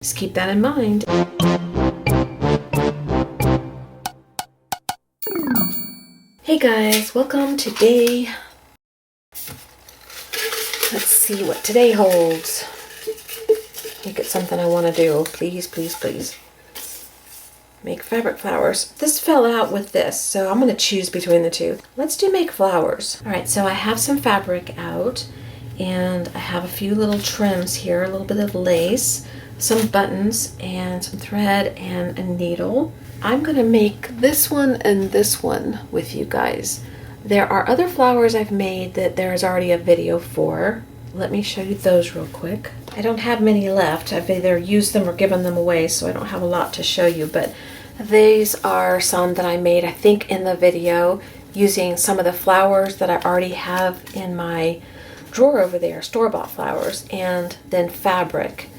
Just keep that in mind. Hey guys, welcome to day. Let's see what today holds. Make it something I want to do. Please, please, please. Make fabric flowers. This fell out with this, so I'm going to choose between the two. Let's do make flowers. All right, so I have some fabric out, and I have a few little trims here, a little bit of lace, some buttons, and some thread, and a needle. I'm going to make this one and this one with you guys. There are other flowers I've made that there's already a video for. Let me show you those real quick. I don't have many left. I've either used them or given them away, so I don't have a lot to show you, but these are some that I made, I think, in the video using some of the flowers that I already have in my drawer over there, store-bought flowers, and then fabric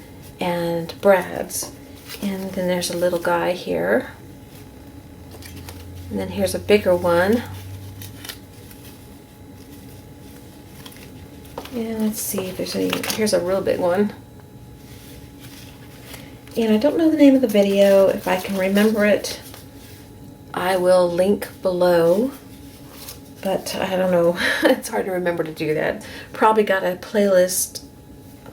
and brads. And then there's a little guy here. And then here's a bigger one. And let's see if there's any. Here's a real big one. And I don't know the name of the video. If I can remember it, I will link below. But I don't know. It's hard to remember to do that. Probably got a playlist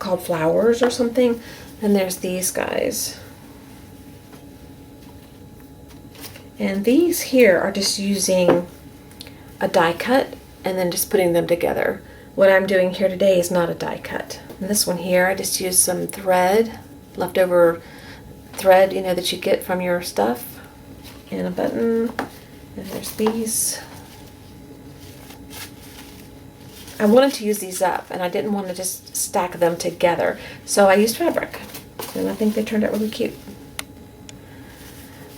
called Flowers or something. And there's these guys. And these here are just using a die cut and then just putting them together. What I'm doing here today is not a die cut. And this one here, I just used some thread, leftover thread, you know, that you get from your stuff, and a button. And there's these. I wanted to use these up, and I didn't want to just stack them together. So I used fabric, and I think they turned out really cute.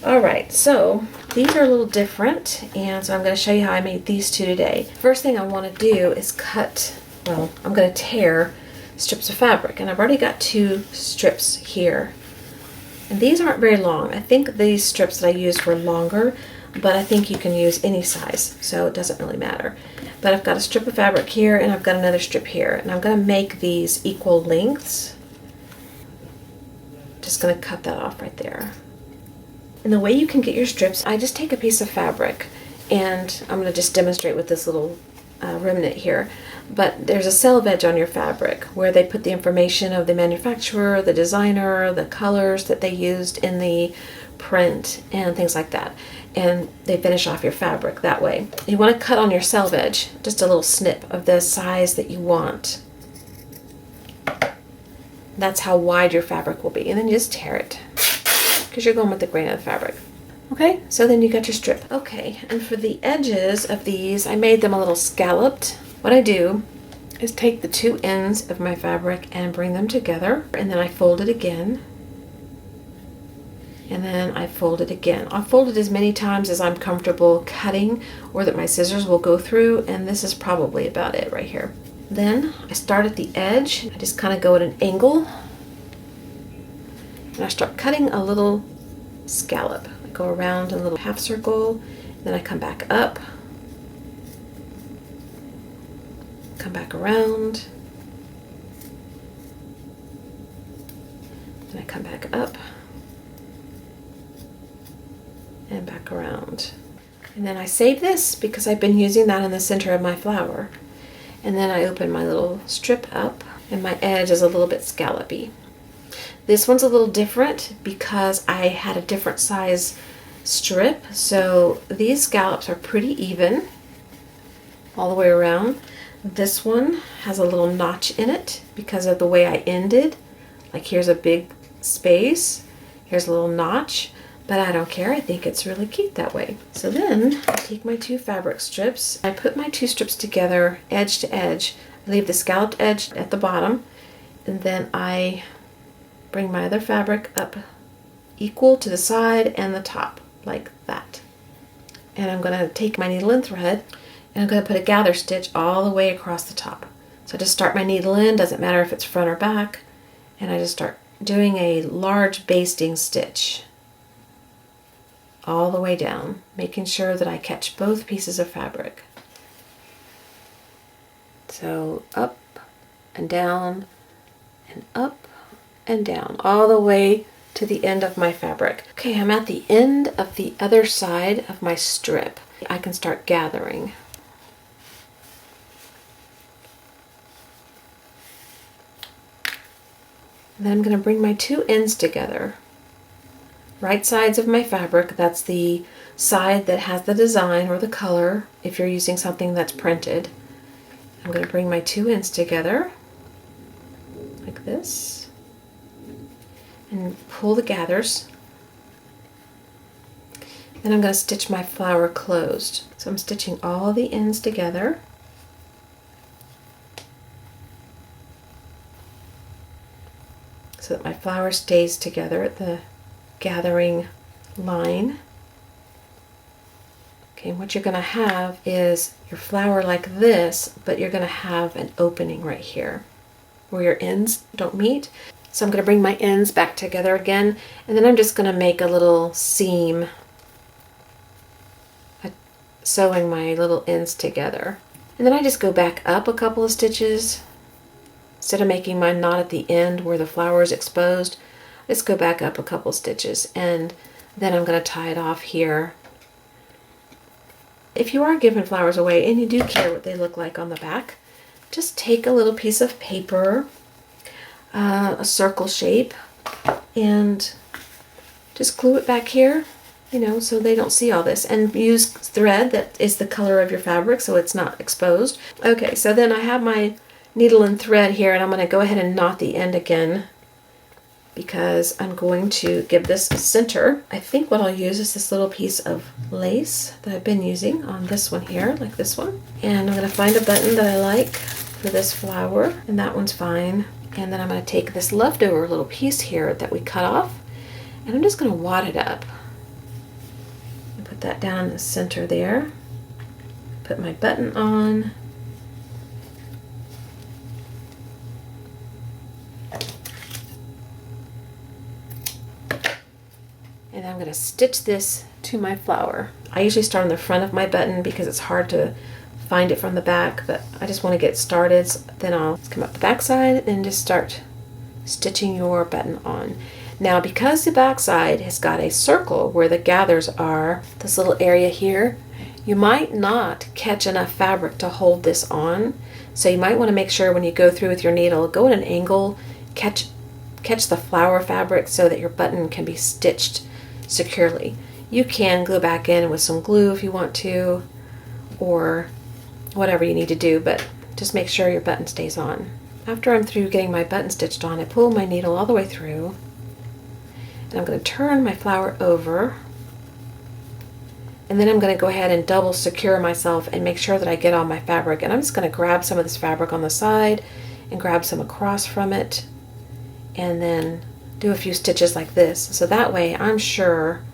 Alright, so these are a little different, and so I'm going to show you how I made these two today. First thing I want to do is cut, well, I'm going to tear strips of fabric, and I've already got two strips here. And these aren't very long. I think these strips that I used were longer, but I think you can use any size, so it doesn't really matter. But I've got a strip of fabric here, and I've got another strip here, and I'm going to make these equal lengths. Just going to cut that off right there. And the way you can get your strips, I just take a piece of fabric, and I'm going to just demonstrate with this little remnant here. But there's a selve edge on your fabric where they put the information of the manufacturer, the designer, the colors that they used in the print, and things like that. And they finish off your fabric that way. You want to cut on your selve edge, just a little snip of the size that you want. That's how wide your fabric will be. And then you just tear it, because you're going with the grain of the fabric. Okay, so then you got your strip. Okay, and for the edges of these, I made them a little scalloped. What I do is take the two ends of my fabric and bring them together, and then I fold it again, and then I fold it again. I'll fold it as many times as I'm comfortable cutting or that my scissors will go through, and this is probably about it right here. Then I start at the edge. I just kind of go at an angle, and I start cutting a little scallop. I go around in a little half circle, then I come back up, come back around, then I come back up, and back around. And then I save this because I've been using that in the center of my flower. And then I open my little strip up, and my edge is a little bit scallopy. This one's a little different because I had a different size strip, so these scallops are pretty even all the way around. This one has a little notch in it because of the way I ended. Like, here's a big space, here's a little notch, but I don't care. I think it's really cute that way. So then I take my two fabric strips, I put my two strips together edge to edge. I leave the scalloped edge at the bottom, and then I bring my other fabric up equal to the side and the top, like that. And I'm going to take my needle and thread, and I'm going to put a gather stitch all the way across the top. So I just start my needle in, doesn't matter if it's front or back, and I just start doing a large basting stitch all the way down, making sure that I catch both pieces of fabric. So up and down and up and down, all the way to the end of my fabric. Okay, I'm at the end of the other side of my strip. I can start gathering. And then I'm going to bring my two ends together. Right sides of my fabric, that's the side that has the design or the color if you're using something that's printed. I'm going to bring my two ends together like this and pull the gathers. Then I'm going to stitch my flower closed. So I'm stitching all the ends together. So that my flower stays together at the gathering line. Okay, and what you're going to have is your flower like this, but you're going to have an opening right here where your ends don't meet. So I'm going to bring my ends back together again, and then I'm just going to make a little seam, sewing my little ends together. And then I just go back up a couple of stitches. Instead of making my knot at the end where the flower is exposed, let's go back up a couple stitches, and then I'm going to tie it off here. If you are giving flowers away and you do care what they look like on the back, just take a little piece of paper, a circle shape, and just glue it back here, you know, so they don't see all this, and use thread that is the color of your fabric so it's not exposed. Okay, so then I have my needle and thread here, and I'm going to go ahead and knot the end again because I'm going to give this a center. I think what I'll use is this little piece of lace that I've been using on this one here, like this one. And I'm going to find a button that I like for this flower, and that one's fine. And then I'm going to take this leftover little piece here that we cut off, and I'm just going to wad it up. And put that down in the center there. Put my button on. And I'm going to stitch this to my flower. I usually start on the front of my button because it's hard to find it from the back, but I just want to get started. So then I'll come up the back side and just start stitching your button on. Now, because the back side has got a circle where the gathers are, this little area here, you might not catch enough fabric to hold this on. So you might want to make sure when you go through with your needle, go at an angle, catch the flower fabric so that your button can be stitched securely. You can glue back in with some glue if you want to, or whatever you need to do, but just make sure your button stays on. After I'm through getting my button stitched on, I pull my needle all the way through, and I'm going to turn my flower over, and then I'm going to go ahead and double secure myself and make sure that I get all my fabric. And I'm just going to grab some of this fabric on the side and grab some across from it, and then do a few stitches like this, so that way I'm sure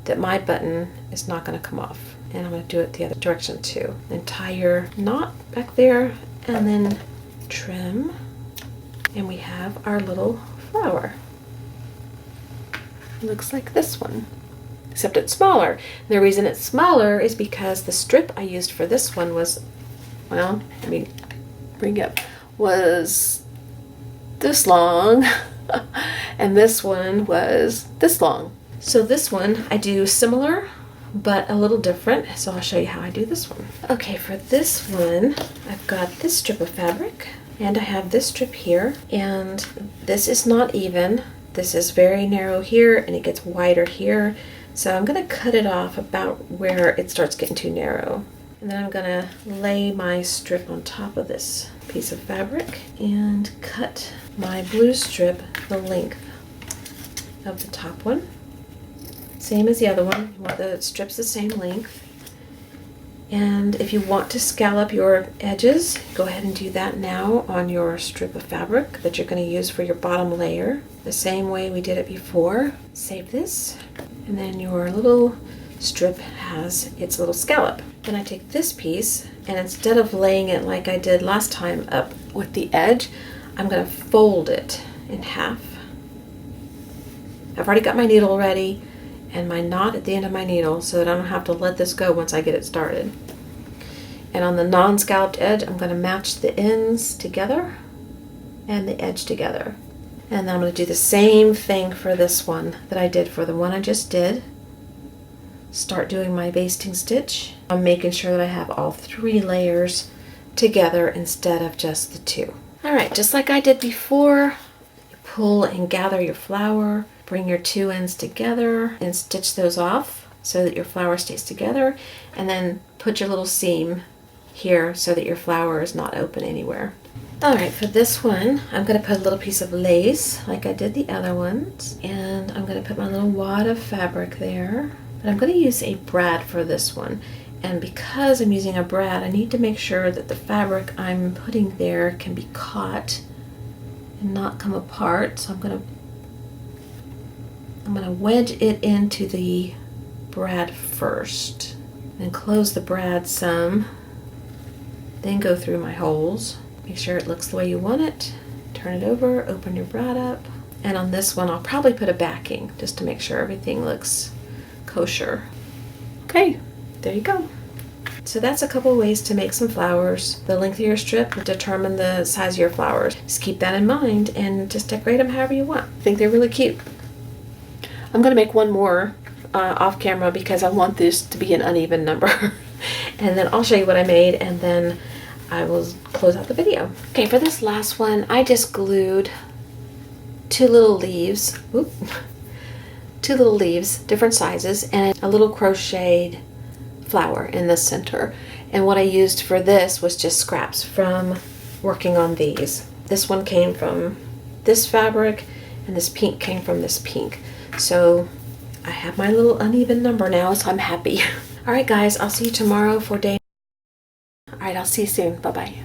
that my button is not going to come off. And I'm going to do it the other direction too. And tie your knot back there, and then trim, and we have our little flower. It looks like this one, except it's smaller. The reason it's smaller is because the strip I used for this one was, well, let me bring up, was this long. And this one was this long. So this one I do similar but a little different, so I'll show you how I do this one. Okay, for this one I've got this strip of fabric, and I have this strip here, and this is not even. This is very narrow here, and it gets wider here, so I'm going to cut it off about where it starts getting too narrow. And then I'm going to lay my strip on top of this piece of fabric and cut my blue strip the length of the top one. Same as the other one, you want the strips the same length. And if you want to scallop your edges, go ahead and do that now on your strip of fabric that you're going to use for your bottom layer, the same way we did it before. Save this, and then your little strip has its little scallop. Then I take this piece, and instead of laying it like I did last time up with the edge, I'm going to fold it in half. I've already got my needle ready and my knot at the end of my needle so that I don't have to let this go once I get it started. And on the non-scalloped edge, I'm going to match the ends together and the edge together. And then I'm going to do the same thing for this one that I did for the one I just did. Start doing my basting stitch. I'm making sure that I have all 3 layers together instead of just the 2. Alright, just like I did before, you pull and gather your flower, bring your 2 ends together and stitch those off so that your flower stays together, and then put your little seam here so that your flower is not open anywhere. Alright, for this one, I'm going to put a little piece of lace like I did the other ones, and I'm going to put my little wad of fabric there. But I'm going to use a brad for this one, and because I'm using a brad, I need to make sure that the fabric I'm putting there can be caught and not come apart. So I'm going to wedge it into the brad first, and close the brad some, then go through my holes. Make sure it looks the way you want it. Turn it over, open your brad up. And on this one, I'll probably put a backing just to make sure everything looks kosher. Okay, there you go. So that's a couple ways to make some flowers. The length of your strip will determine the size of your flowers. Just keep that in mind and just decorate them however you want. I think they're really cute. I'm going to make one more off camera because I want this to be an uneven number. And then I'll show you what I made, and then I will close out the video. Okay, for this last one, I just glued 2 little leaves. Oop. 2 little leaves, different sizes, and a little crocheted flower in the center. And what I used for this was just scraps from working on these. This one came from this fabric, and this pink came from this pink. So I have my little uneven number now, so I'm happy. All right, guys, I'll see you tomorrow for day. All right, I'll see you soon. Bye-bye.